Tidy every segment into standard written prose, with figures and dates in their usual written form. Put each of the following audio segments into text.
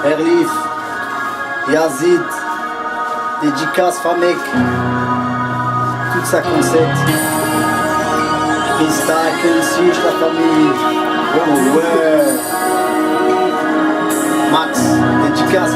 Erlif, Yazid, dédicace Famek, toute sa concept. Krista, Kensish, la famille. Oh ouais. Max, dédicace.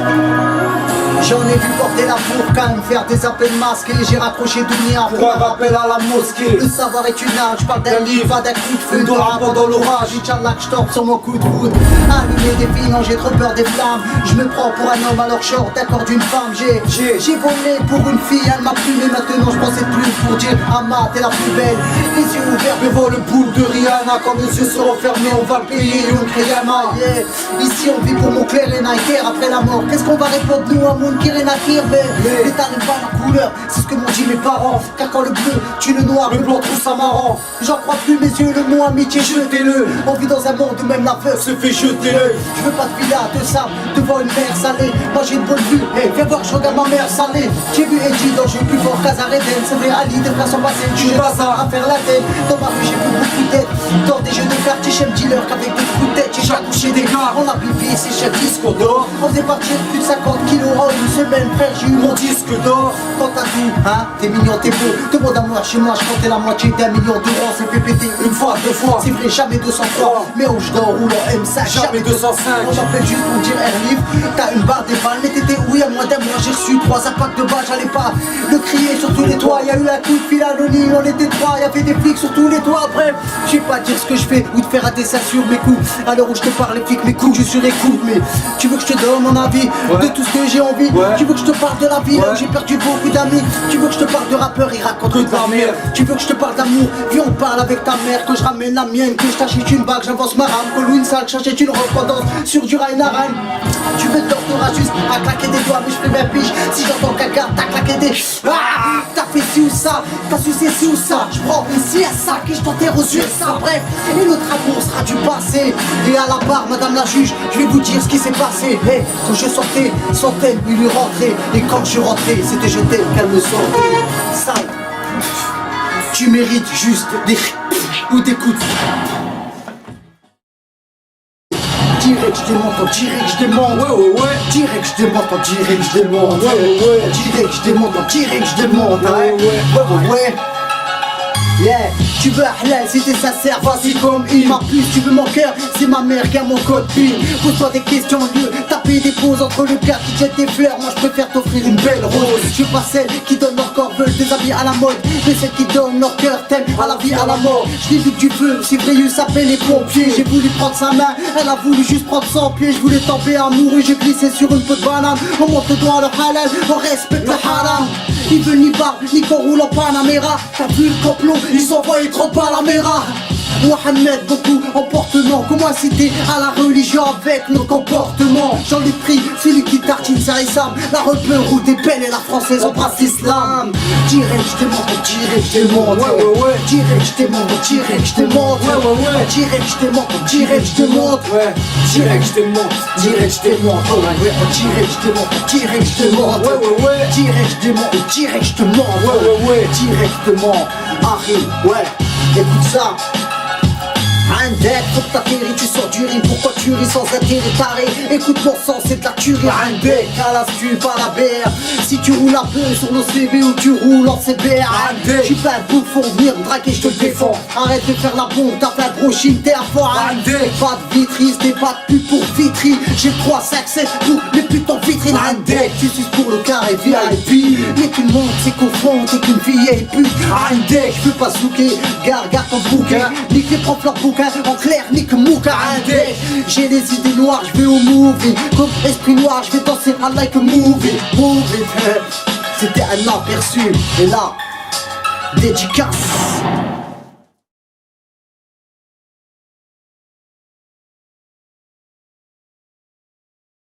J'en ai vu porter la fourcane, faire des appels masqués. J'ai raccroché Dunia pour un rappel à la mosquée. Le savoir est une âge, je parle d'un livre, pas d'un coup de feu. Dora pendant l'orage, Inch'Allah que je torpe sur mon coup de foudre. Allumer des filles, non j'ai trop peur des flammes. Je me prends pour un homme alors short, d'accord d'une femme. J'ai volé pour une fille, elle m'a plumé. Maintenant je pensais plus pour dire Ama t'es la plus belle. Les yeux ouverts devant le boule de Rihanna. Quand les yeux seront fermés on va le payer, on crie Yama, yeah. Ici on vit pour mon clair et Nike après la mort. Qu'est-ce qu'on va répondre nous à mon qui rien à dire, mais t'arrives pas à la couleur, c'est ce que m'ont dit mes parents. Car quand le bleu tue le noir, le blanc trouve ça marrant. J'en crois plus mes yeux, le mot amitié, jetez-le. On vit dans un monde où même la veuve se fait jeter. Je veux pas de villa, de sable, devant une mer salée. Moi j'ai une bonne vue, hey, viens voir, je regarde ma mère salée. J'ai vu Eddie dans Jeu plus fort Casareden. C'est vrai, Ali, des frères sont passés, tu pas ça à faire la tête. Dans ma rue j'ai vu beaucoup de têtes. Dans des jeux de quartier, j'aime dealer qu'avec des coups de tête. J'ai accouché des gars, on a pipi, c'est chef disco d'or. On faisait partir plus de 50 kilos en une semaine, frère, j'ai eu mon disque d'or. Quand t'as tout, hein, t'es mignon, t'es beau. Demande à moi, chez moi, je comptais la moitié d'1 million d'euros. C'est fait péter une fois, deux fois. C'est vrai, jamais 203. Mais où je dors, roule en M5, jamais 205. On m'appelle juste pour dire Air Libre. T'as une barre des balles, mais t'étais où il y a moins d'un mois. J'ai reçu 3 impacts de balles, j'allais pas le crier sur tous les toits. Y'a eu un coup de fil anonyme, on était 3. Y'avait des flics sur tous les toits. Bref, je vais pas dire ce que je fais ou te faire rater ça sur mes coups. À l'heure où je te parle, les flics m'écoutent, je suis écoute. Mais tu veux que je te donne mon avis de tout ce que j'ai envie. Tu veux que je te parle de la vie, là où j'ai perdu beaucoup d'amis. Tu veux que je te parle de rappeurs, ils racontent de la merde. Tu veux que je te parle d'amour, viens on parle avec ta mère. Que je ramène la mienne, que je t'achète une bague, j'avance ma rame. Que Louis Salle, j'achète une repentance sur du rail narine. Tu veux te t'auras juste à claquer des doigts, mais je fais 20 piges. Si j'entends quelqu'un, t'as claqué des. Ah, t'as fait ci ou ça, t'as sucé ci ou ça. Je prends ici à ça, et je t'enterre aux yeux ça. Bref, et notre amour sera du passé. Et à la barre, madame la juge, je vais vous dire ce qui s'est passé. Hey, quand je sortais, centaines, il lui rentrait. Et quand je rentrais, c'était je t'aime qu'elle me sortait. Sale, tu mérites juste des ou des coups de... Direct je démonte, on dirait que je démonte. Ouais. Direct je démonte, on dirait que je démonte. Ouais. Direct je démonte, on dirait que je démonte. Ouais. Yeah, tu veux halal, si t'es sincère, vas-y comme il. Ma puce, tu veux mon cœur, c'est ma mère qui a mon code PIN. Pose-toi des questions, lieu, taper des pauses entre le gars qui jette des fleurs. Moi je préfère t'offrir une belle rose. Je suis pas celle qui donne leur corps, veulent des habits à la mode. Mais celle qui donne leur cœur, t'aime à la vie, à la mort. Je l'ai vu du feu, c'est vrai, il s'appelle les pompiers. J'ai voulu prendre sa main, elle a voulu juste prendre son pied. Je voulais tomber amoureux, j'ai glissé sur une peau de banane. On monte le doigt à leur halal, on respecte le haram. Ils veulent ni barbe, ni qu'on roule en Panamera. T'as vu le complot, ils s'envoient trop pas la mera. Mohamed, beaucoup emportement. Comment inciter à la religion avec nos comportements? J'en ai pris celui qui tartine sa Issam. La repeur route des peines et la française embrasse l'islam. Direct je te montre, direct je te montre. Direct je te montre, direct je te montre. Direct je te montre, direct je te montre. Direct je te montre, direct je te montre. Direct je te montre, direct je te montre. Direct je te montre, direct je te montre. Directement, Harry, ouais, écoute ça. Indec, faut que t'atterris, tu sors du riz. Pourquoi tu ris sans intérêt taré? Écoute mon sang, c'est de la tuerie. Indec, à la tu pas la BR. Si tu roules un peu sur nos CV ou tu roules en CBR. Indec, j'suis pas un bouffon, venir me draguer, j'te défends. Arrête de faire la bombe, t'as fait un brochine, t'es à fort. Indec, pas de vitrise, t'es pas de pute pour vitri. J'ai 3, 5, 7 pour les putes en vitrine. Indec, tu suces pour le carré VIP. Mais tout le monde s'est confond, t'es qu'une vieille pute. Indec, j'peux pas souquer, garde ton bouquin. Nique les profs leur bouquin. En clair, nique Mouka Indec. J'ai les idées noires, je vais au movie. Comme esprit noir, je vais danser à like a movie. C'était un aperçu. Et là, dédicace.